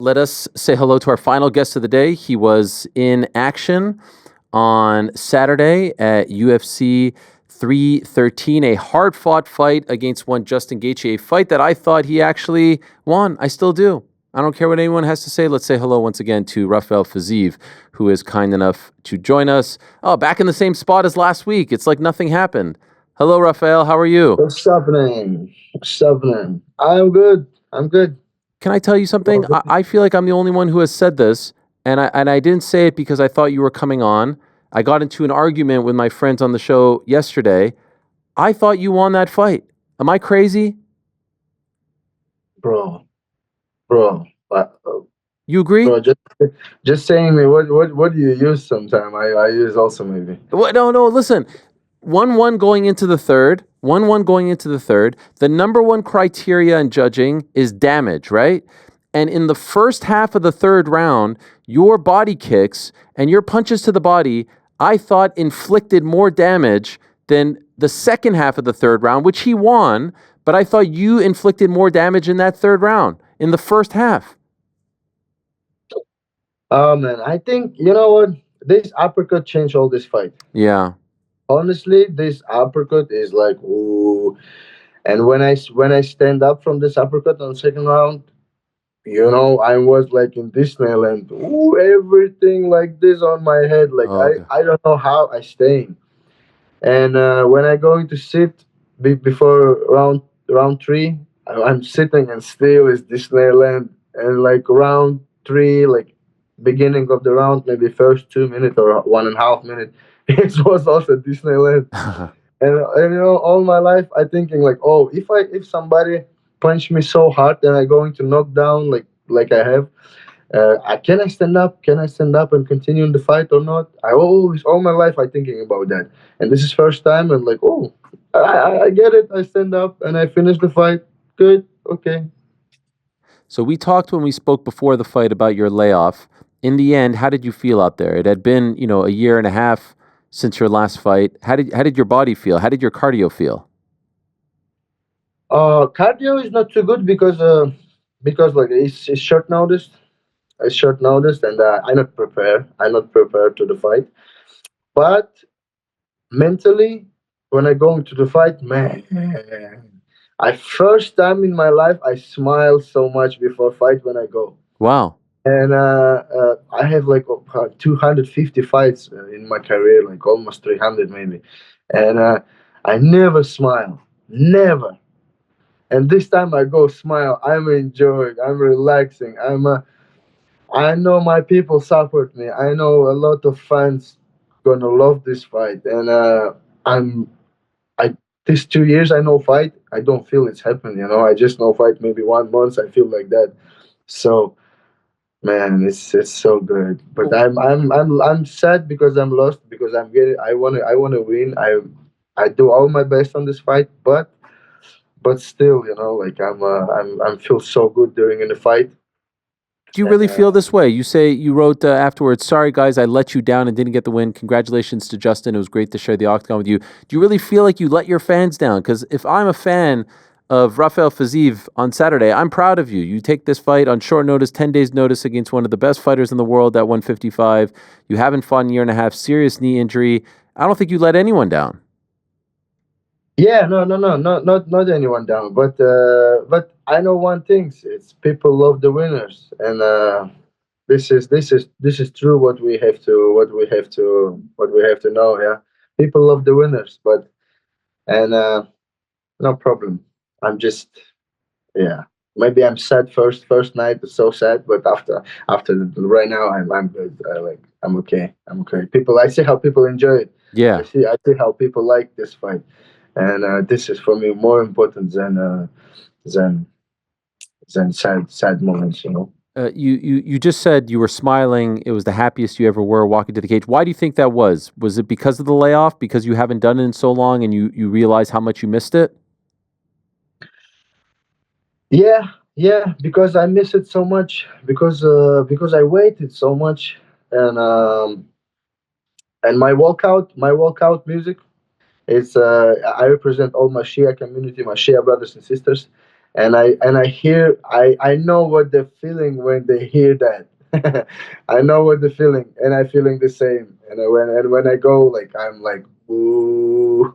Let us say hello to our final guest of the day. He was in action on Saturday at UFC 313, a hard-fought fight against one Justin Gaethje, a fight that I thought he actually won. I still do. I don't care what anyone has to say. Let's say hello once again to Rafael Fiziev, who is kind enough to join us. Oh, back in the same spot as last week. It's like nothing happened. Hello, Rafael. How are you? What's happening? What's happening? I'm good. I'm good. Can I tell you something? I feel like I'm the only one who has said this, and I didn't say it because I thought you were coming on. I got into an argument with my friends on the show yesterday. I thought you won that fight. Am I crazy? Bro, bro, You agree? bro. Just saying me. What do you use sometime? I use also maybe. What? No. Listen, 1-1 going into the third. 1-1 going into the third. The number one criteria in judging is damage, right? And in the first half of the third round, your body kicks and your punches to the body, I thought inflicted more damage than the second half of the third round, which he won. But I thought you inflicted more damage in that third round, in the first half. Oh man, I think you know what? This uppercut changed all this fight. Yeah. Honestly, this uppercut is like ooh. And when I stand up from this uppercut on second round, I was like in Disneyland. Ooh, everything like this on my head. Like Oh, okay. I don't know how I staying. And when I going to sit before round three, I'm sitting and still is Disneyland. And like round three, like beginning of the round, maybe first 2 minutes or 1.5 minutes, it was also Disneyland. And all my life I thinking like, oh, if somebody punch me so hard, then I going to knock down like I have. Can I stand up? Can I stand up and continue in the fight or not? I always, all my life, I thinking about that. And this is first time, and like, oh, I get it. I stand up and I finish the fight. Good. Okay. So we talked when we spoke before the fight about your layoff. In the end, how did you feel out there? It had been, a year and a half since your last fight. How did your body feel? How did your cardio feel? Cardio is not too good because like it's short notice. It's short notice, and I'm not prepared. I'm not prepared to the fight. But mentally, when I go into the fight, man, I first time in my life I smile so much before fight when I go. Wow. And I have like 250 fights in my career, like almost 300 maybe, and I never smile, never. And this time I go smile. I'm enjoying. I'm relaxing. I know my people support me. I know a lot of fans gonna love this fight, and I'm I these 2 years I know fight. I don't feel it's happened. I just know fight maybe 1 month. I feel like that. So man, it's so good. But I'm sad because I'm lost because I wanna win. I do all my best on this fight, but still, like I'm feel so good during in the fight. Do you And really feel this way? You say you wrote afterwards, sorry guys, I let you down and didn't get the win. Congratulations to Justin. It was great to share the octagon with you. Do you really feel like you let your fans down? Because if I'm a fan of Rafael Fiziev on Saturday, I'm proud of you. You take this fight on short notice, 10 days notice against one of the best fighters in the world at 155. You haven't fought in a year and a half, serious knee injury. I don't think you let anyone down. yeah, no, not anyone down. But I know one thing: it's people love the winners, and this is true. What we have to know. Yeah, people love the winners, but and no problem. I'm just yeah. Maybe I'm sad first night. It's so sad, but right now I'm good. I'm okay. I'm okay. I see how people enjoy it. I Yeah. see I see how people like this fight, and this is for me more important than than sad moments. You just said you were smiling. It was the happiest you ever were walking to the cage. Why do you think that was? Was it because of the layoff? Because you haven't done it in so long and you realize how much you missed it? Yeah, yeah. Because I miss it so much. Because I waited so much, and my walkout music. It's I represent all my Shia community, my Shia brothers and sisters, and I know what they're feeling when they hear that. I know what they're feeling, and I feeling the same. And when I go, like, I'm like, ooh,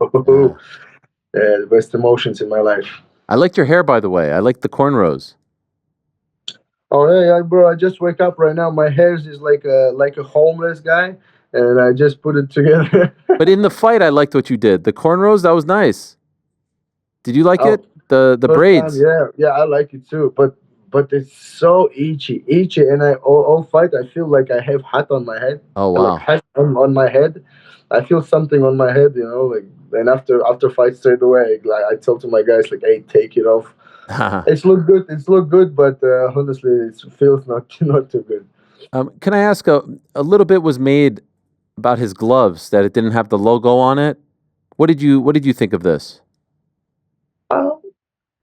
Yeah. the best emotions in my life. I liked your hair, by the way. I like the cornrows. Oh yeah, yeah, bro! I just wake up right now. My hair is like a homeless guy, and I just put it together. But in the fight, I liked what you did. The cornrows, that was nice. Did you like Oh, it? The first time, braids. yeah, yeah, I like it too. But it's so itchy, and all fight I feel like I have hat on my head, Oh like wow. hat on my head. I feel something on my head, like. And after fight straight away, like I told to my guys, like, hey, take it off. It's look good, but honestly, it feels not not too good. Can I ask a little bit was made about his gloves that it didn't have the logo on it. What did you think of this? Uh,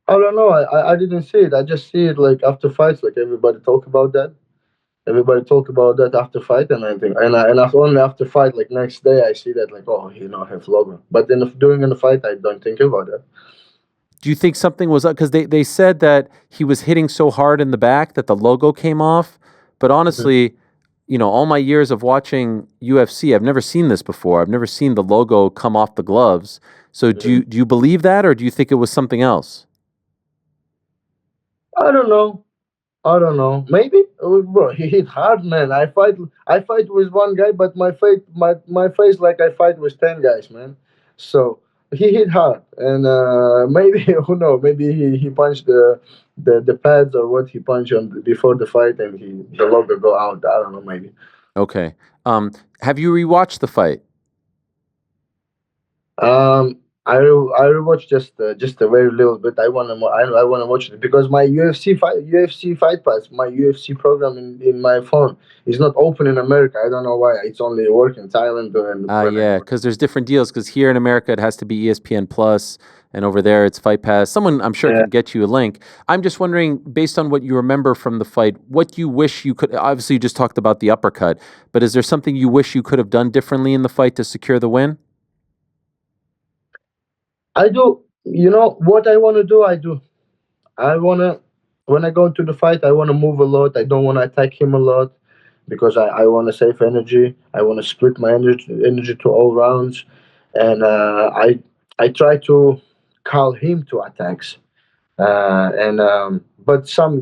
I don't know. I didn't see it. I just see it like after fights, like everybody talk about that. Everybody talk about that after fight, and I think, only after fight, like next day, I see that, like, oh, have logo. But then if during the fight, I don't think about that. Do you think something was up? Because they said that he was hitting so hard in the back that the logo came off. But Mhm. honestly, all my years of watching UFC, I've never seen this before. I've never seen the logo come off the gloves. So do you Mhm. do you believe that, or do you think it was something else? I don't know. I don't know. Maybe, bro. He hit hard, man. I fight with one guy, but my face like I fight with 10 guys, man. So he hit hard, and maybe who know? Maybe he punched the pads or what he punched before the fight, and the logo go out. I don't know. Maybe. Okay. Have you rewatched the fight? I rewatched just a very little bit. I wanna watch it because my UFC fight pass, my UFC program in my phone is not open in America. I don't know why. It's only work in Thailand and when I Yeah, go. because there's different deals. Because here in America, it has to be ESPN Plus, and over there, it's Fight Pass. Someone, I'm sure, Yeah, can get you a link. I'm just wondering, based on what you remember from the fight, what you wish you could. Obviously, you just talked about the uppercut, but is there something you wish you could have done differently in the fight to secure the win? I do. You know what I want to do? I do. I wanna when I go into the fight, I wanna move a lot. I don't wanna attack him a lot because I wanna save energy. I wanna split my energy to all rounds, and I try to call him to attacks. And But some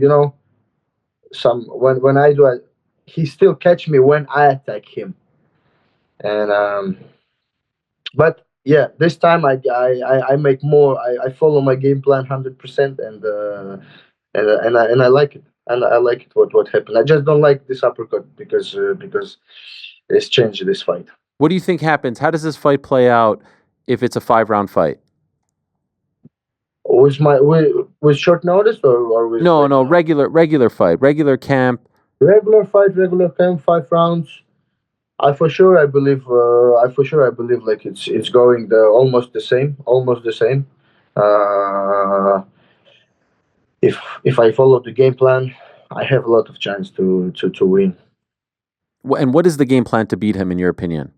when I do it, he still catch me when I attack him. And But yeah, this time I make more. I follow my game plan 100%, and I like it. And I like it. What happened? I just don't like this uppercut because it's changed this fight. What do you think happens? How does this fight play out if it's a 5 round fight? With short notice or with No, like no, regular fight, regular camp. regular fight, regular time, 5 rounds. I for sure I believe like it's going almost the same. Uh, if I follow the game plan, I have a lot of chance to win. And what is the game plan to beat him, in your opinion?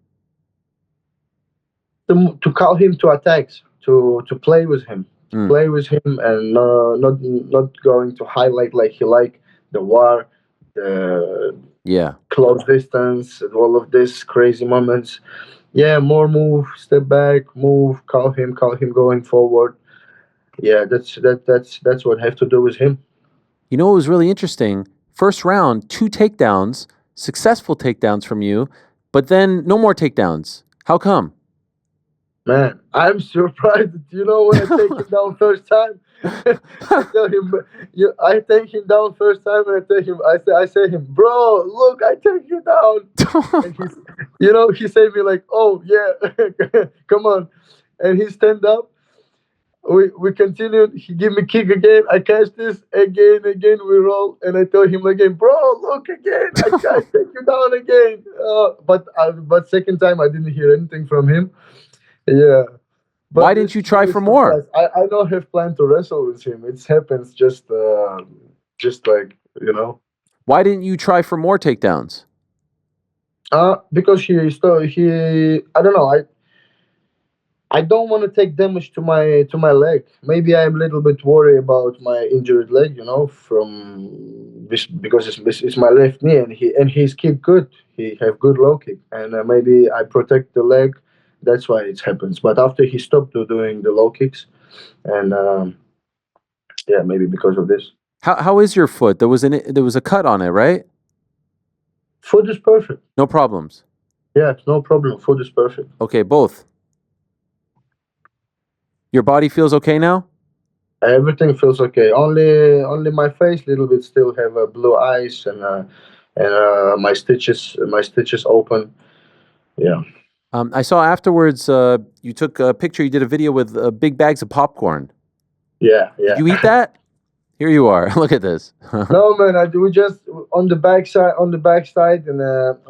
To call him to attacks, to play with him, Mm, and not going to highlight like he like the war, the yeah. close distance, and all of these crazy moments. Yeah, more move, step back, move, call him going forward. Yeah, that's what I have to do with him. You know what was really interesting? First round, 2 takedowns, successful takedowns from you, but then no more takedowns. How come? Man, I'm surprised. When I take him down first time, I tell him, I take him down first time, and I say him, bro, look, I take you down, and he say me like, oh yeah, come on, and he stand up. We continued. He give me kick again. I catch this again. We roll, and I tell him again, bro, look again. I take you down again. But second time I didn't hear anything from him. Yeah. Why But didn't you it's try very for more? surprised. I don't have plan to wrestle with him. It happens just like Why didn't you try for more takedowns? because he I don't know. I don't want to take damage to my leg. Maybe I'm a little bit worried about my injured leg, from this because it's my left knee, and he's kick good. He have good low kick, and maybe I protect the leg. That's why it happens. But after he stopped doing the low kicks, and yeah, maybe because of this. How is your foot? There was a cut on it, right? Food is perfect. No problems. Yeah, no problem. Food is perfect. Okay, both. Your body feels okay now? Everything feels okay. Only my face, little bit still have blue eyes, and my stitches open. Yeah, I saw afterwards you took a picture, you did a video with big bags of popcorn. yeah, Did yeah. you eat that? Here you are. Look at this. No, man, we just on the backside, and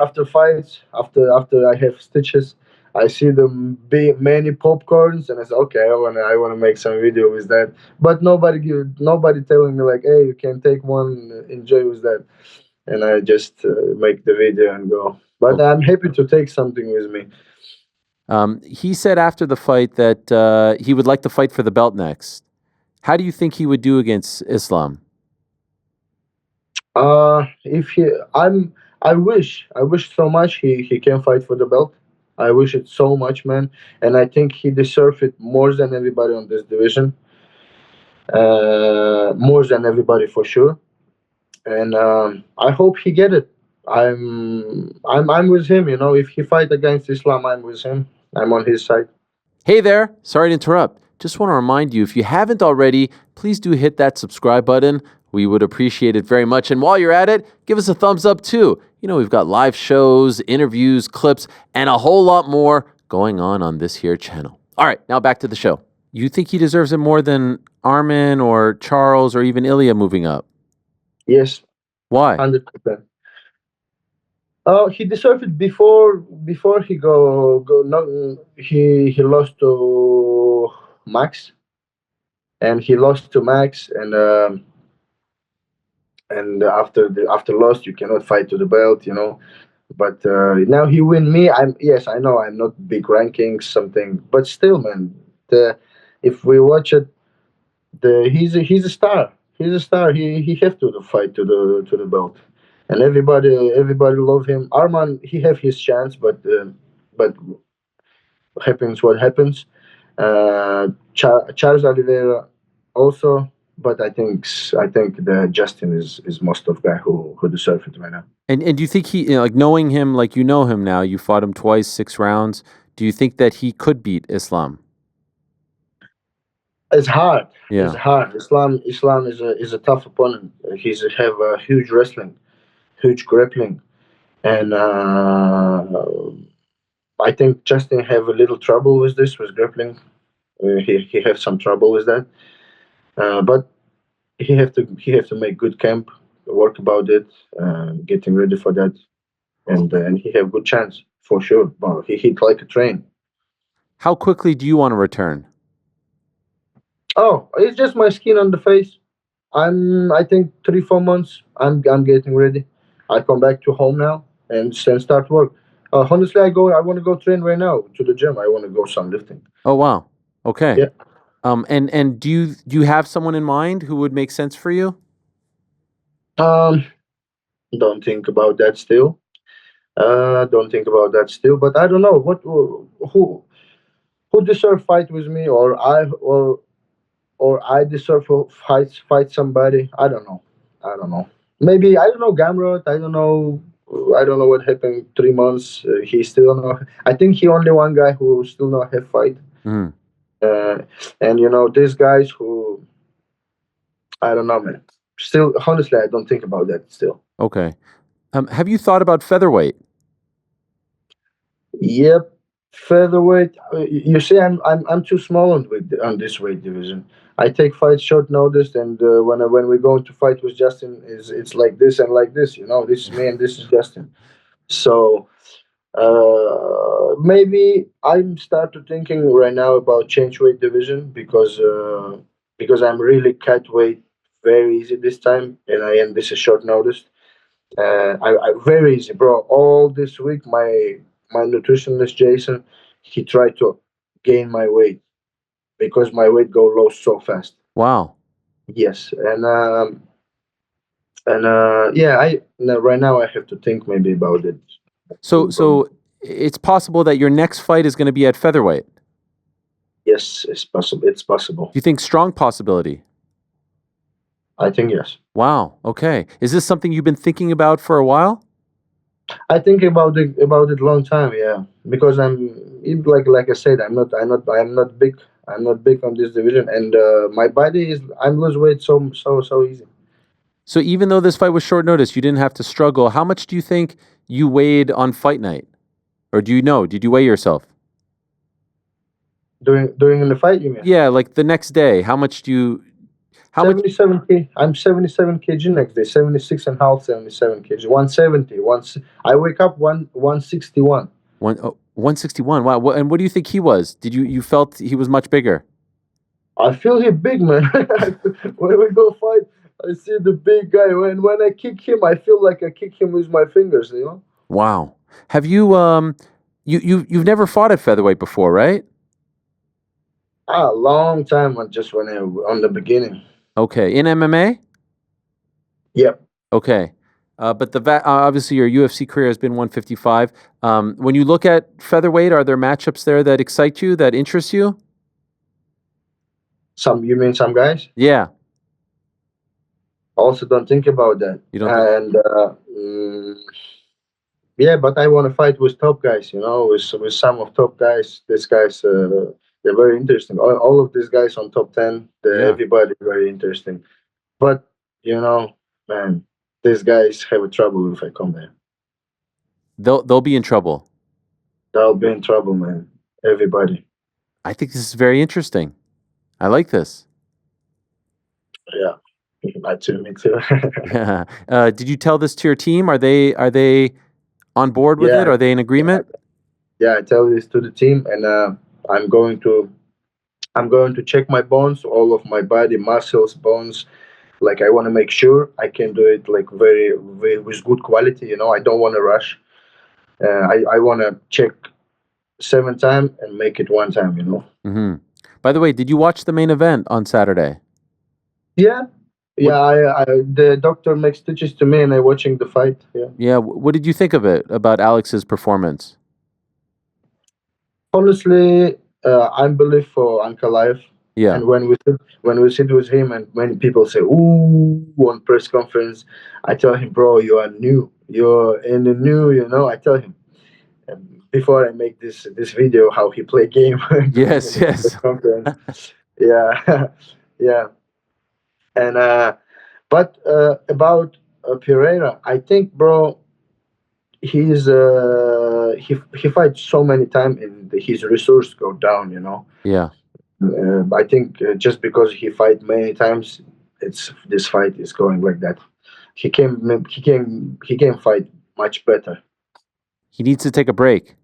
after fights, after I have stitches, I see them big many popcorns, and I say, okay, I wanna make some video with that. But nobody telling me like, hey, you can take one, enjoy with that, and I just make the video and go. But Okay. I'm happy to take something with me. He said after the fight that he would like to fight for the belt next. How do you think he would do against Islam? If he, I wish so much he can fight for the belt. I wish it so much, man, and I think he deserves it more than everybody on this division. More than everybody for sure, and I hope he get it. I'm with him. If he fight against Islam, I'm with him. I'm on his side. Hey there, sorry to interrupt. Just want to remind you, if you haven't already, please do hit that subscribe button. We would appreciate it very much. And while you're at it, give us a thumbs up too. We've got live shows, interviews, clips, and a whole lot more going on this here channel. All right, now back to the show. You think he deserves it more than Armin or Charles or even Ilya moving up? Yes, Why? 100%. Oh, he deserved it before he go no he lost to Max, and he lost to Max, and after loss you cannot fight to the belt. But now he win me. I know I'm not big rankings something, but still, man, if we watch it, he's a star. He's a star. He have to fight to the belt, and everybody love him. Arman, he have his chance, but happens what happens. Charles Oliveira also, but I think the Justin is most of guy who deserve it right now. And do you think he, like knowing him like you know him now, you fought him twice, 6 rounds. Do you think that he could beat Islam? It's hard. It's Yeah. hard. Islam is a tough opponent. He's have a huge wrestling, huge grappling, and I think Justin have a little trouble with this with grappling. He have some trouble with that, but he have to make good camp, work about it, getting ready for that, and he have good chance for sure. But he hit like a train. How quickly do you want to return? Oh, it's just my skin on the face. I think 3 4 months. I'm getting ready. I come back to home now and then start work. Honestly, I want to go train right now to the gym. I want to go some lifting. Oh wow. Okay. Yeah. And do you have someone in mind who would make sense for you? Um. Don't think about that still. Don't think about that still. But I don't know who deserve fight with me, or I deserve to fight somebody. I don't know. I don't know. Maybe I don't know Gamrot. I don't know. I don't know what happened 3 months. He still not. I think he only one guy who still not have fight. Mm. Uh, and these guys who I don't know, man. Still, honestly, I don't think about that still. Okay. Have you thought about featherweight? Yep, featherweight. You see, I'm too small on this weight division. I take fights short notice, and when we go to fight with Justin, it's like this and like this. This is me and this is Justin. So maybe I'm start to thinking right now about change weight division because I'm really cut weight very easy this time, and this is short notice. I very easy, bro. All this week, my nutritionist Jason, he tried to gain my weight because my weight go low so fast. Wow. Yes, and yeah, right now I have to think maybe about it. So it's possible that your next fight is going to be at featherweight. Yes, it's possible. It's possible. Do you think strong possibility? I think yes. Wow. Okay. Is this something you've been thinking about for a while? I think about it long time. Yeah, because like I said, I'm not big. I'm not big on this division, and my body is I'm lose weight so easy. So even though this fight was short notice, you didn't have to struggle. How much do you think you weighed on fight night? Or do you know? Did you weigh yourself? During the fight, you mean? Yeah, like the next day. How much do you 77 kg. I'm 77 kg next day. 76 and a half, 77 kg. 170. I wake up 161. 161. Wow. And what do you think he was? Did you felt he was much bigger? I feel he big, man. When we go fight, I see the big guy. When I kick him, I feel like I kick him with my fingers. Wow. Have you you've never fought at featherweight before, right? A long time, just when I on the beginning. Okay. In MMA? Yep. Okay. But obviously your UFC career has been 155. When you look at featherweight, are there matchups there that excite you, that interest you? You mean some guys? Yeah. Also, don't think about that. You don't think? And yeah, but I want to fight with top guys. With some of top guys. These guys, they're very interesting. All of these guys on top 10, Yeah. everybody very interesting. But man, these guys have a trouble if I come there. They'll be in trouble. They'll be in trouble, man. Everybody. I think this is very interesting. I like this. Yeah. Me too. Yeah. Did you tell this to your team? Are they on board with it? Are they in agreement? Yeah, I tell this to the team, and I'm going to check my bones, all of my body, muscles, bones. Like I want to make sure I can do it like very, very with good quality. I don't want to rush. I want to check 7 times and make it 1 time. Mm-hmm. By the way, did you watch the main event on Saturday? Yeah. Yeah, the doctor makes stitches to me, and I'm watching the fight. Yeah. Yeah. What did you think of it, about Alex's performance? Honestly, I'm believe for Ankalaev. Yeah. And when we sit with him, and when people say "ooh" on press conference, I tell him, bro, you are new. You're in the new. I tell him before I make this video how he play game. Yes. Yes. Conference. Yeah, yeah. And but about Pereira, I think, bro, he fights so many times and his resource go down. Yeah. I think just because he fight many times, this fight is going like that. He can fight much better. He needs to take a break.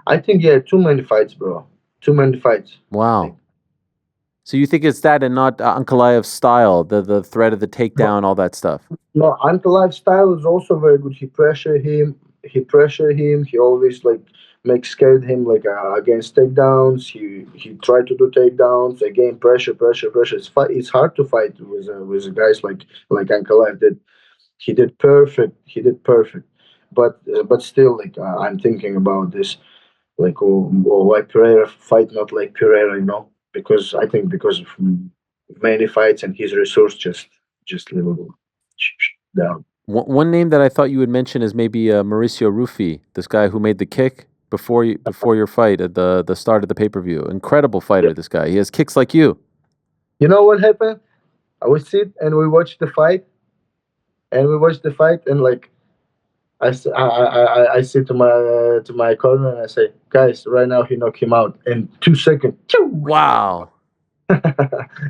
I think too many fights, bro. Too many fights. Wow. So you think it's that and not Ankalaev's style, the threat of the takedown, all that stuff? No, Ankalaev's style is also very good. He pressure him. He always like scared him like against takedowns. He tried to do takedowns again. Pressure. It's hard to fight with guys like Ankalaev did. He did perfect. But still, like I'm thinking about this, like why Pereira fight not like Pereira, because I think because of many fights and his resource just little down. One name that I thought you would mention is maybe Mauricio Ruffi, this guy who made the kick before your fight at the start of the pay-per-view. Incredible fighter, This guy. He has kicks like you. You know what happened? I would sit and we watched the fight, and like I sit to my corner and I say, guys, right now he knocked him out in 2 seconds. Wow.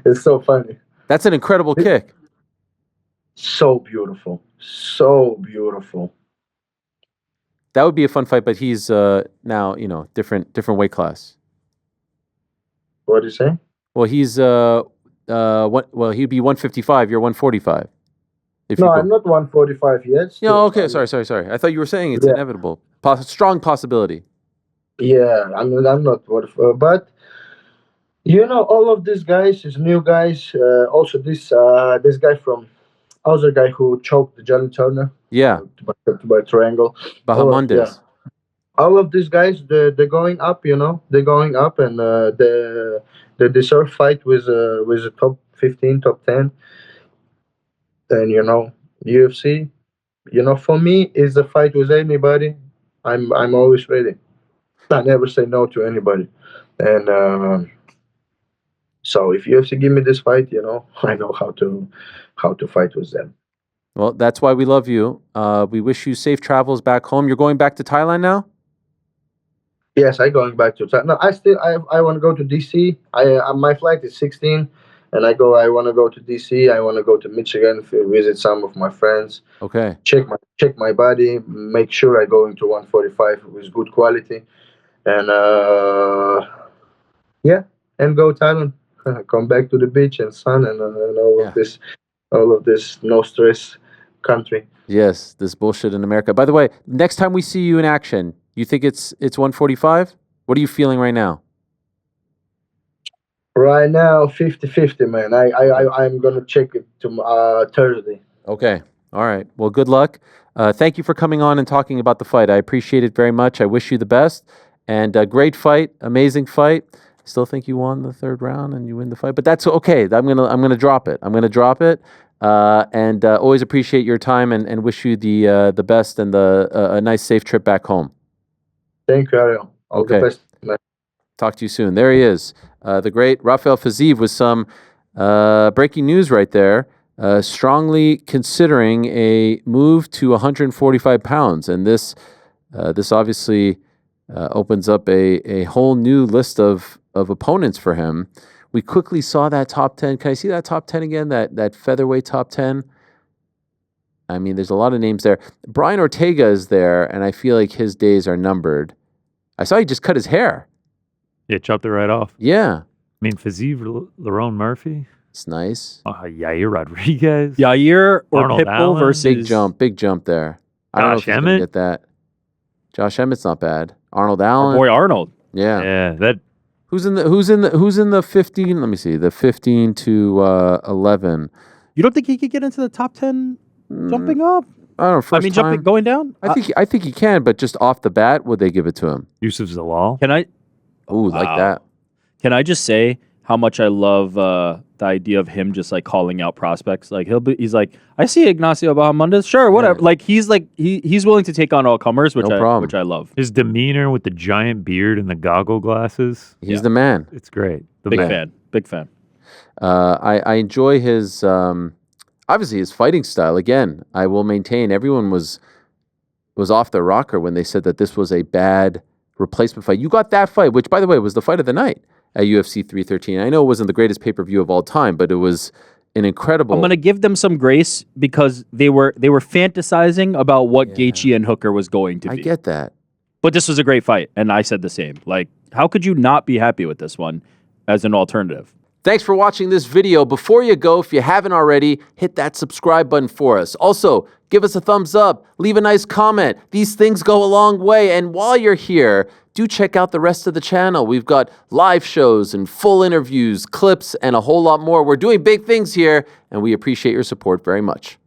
It's so funny. That's an incredible kick. So beautiful. So beautiful. That would be a fun fight, but he's now, different weight class. What do you say? Well, he's he'd be 155, you're 145. I'm not 145 yet. No, okay, sorry. I thought you were saying it's inevitable. Strong possibility. Yeah, I'm not worth, but all of these guys is new guys. Also, this guy from other guy who choked Johnny Turner Yeah, by triangle. Yeah, Bahamondes. all of these guys, they're going up. They're going up, and they deserve fight with the top 15, top 10, and UFC. For me, is a fight with anybody. I'm always ready. I never say no to anybody, and. So if UFC give me this fight, I know how to fight with them. Well, that's why we love you. We wish you safe travels back home. You're going back to Thailand now? Yes, I going back to no. I want to go to DC. My flight is 16, and I want to go to DC. I want to go to Michigan to visit some of my friends. Okay. Check my body. Make sure I go into 145 with good quality, and yeah, and go Thailand. Come back to the beach and sun and all of this no stress country. Yes, this bullshit in America. By the way, next time we see you in action, you think it's 145? What are you feeling right now? Right now, 50-50, man. I'm gonna check it to Thursday. Okay. All right. Well, good luck. Thank you for coming on and talking about the fight. I appreciate it very much. I wish you the best. And great fight, amazing fight. I still think you won the third round and you win the fight, but that's okay. I'm gonna drop it. I'm gonna drop it. And always appreciate your time and wish you the best and a nice safe trip back home. Thank you, Ariel. All Okay. the best, man. Talk to you soon. There he is, the great Rafael Fiziev with some breaking news right there. Strongly considering a move to 145 pounds, and this obviously opens up a whole new list of opponents for him. We quickly saw that top 10. Can I see that top 10 again? That featherweight top 10. I mean, there's a lot of names there. Brian Ortega is there, and I feel like his days are numbered. I saw he just cut his hair. Yeah, chopped it right off. Yeah. I mean, Fiziev, Lerone Murphy. It's nice. Yair Rodriguez. Yair or Arnold Pitbull Allen. versus Big jump there. I don't know if Josh he's gonna Emmett? get that. Josh Emmett's not bad. Arnold our Allen. boy Arnold. Yeah. Yeah, that Who's in the 15? Let me see. The 15 to 11. You don't think he could get into the top 10 jumping up? I don't know. First time. jumping going down? I think he can, but just off the bat, would they give it to him? Yusuf Zalal. Can I Ooh, like Wow. that. Can I just say how much I love the idea of him just like calling out prospects? Like he's like, I see Ignacio Bahamondes, sure, whatever. Yeah. Like he's willing to take on all comers, which No problem. I love. His demeanor with the giant beard and the goggle glasses. He's Yeah. the man. It's great. The Big man. fan. I enjoy his obviously his fighting style. Again, I will maintain everyone was off their rocker when they said that this was a bad replacement fight. You got that fight, which by the way was the fight of the night at UFC 313. I know it wasn't the greatest pay-per-view of all time, but it was an incredible. I'm gonna give them some grace because they were fantasizing about what Gaethje and Hooker was going to I be. get that. But this was a great fight, and I said the same. Like, how could you not be happy with this one as an alternative? Thanks for watching this video. Before you go, if you haven't already, hit that subscribe button for us. Also, give us a thumbs up, leave a nice comment. These things go a long way. And while you're here, do check out the rest of the channel. We've got live shows and full interviews, clips, and a whole lot more. We're doing big things here, and we appreciate your support very much.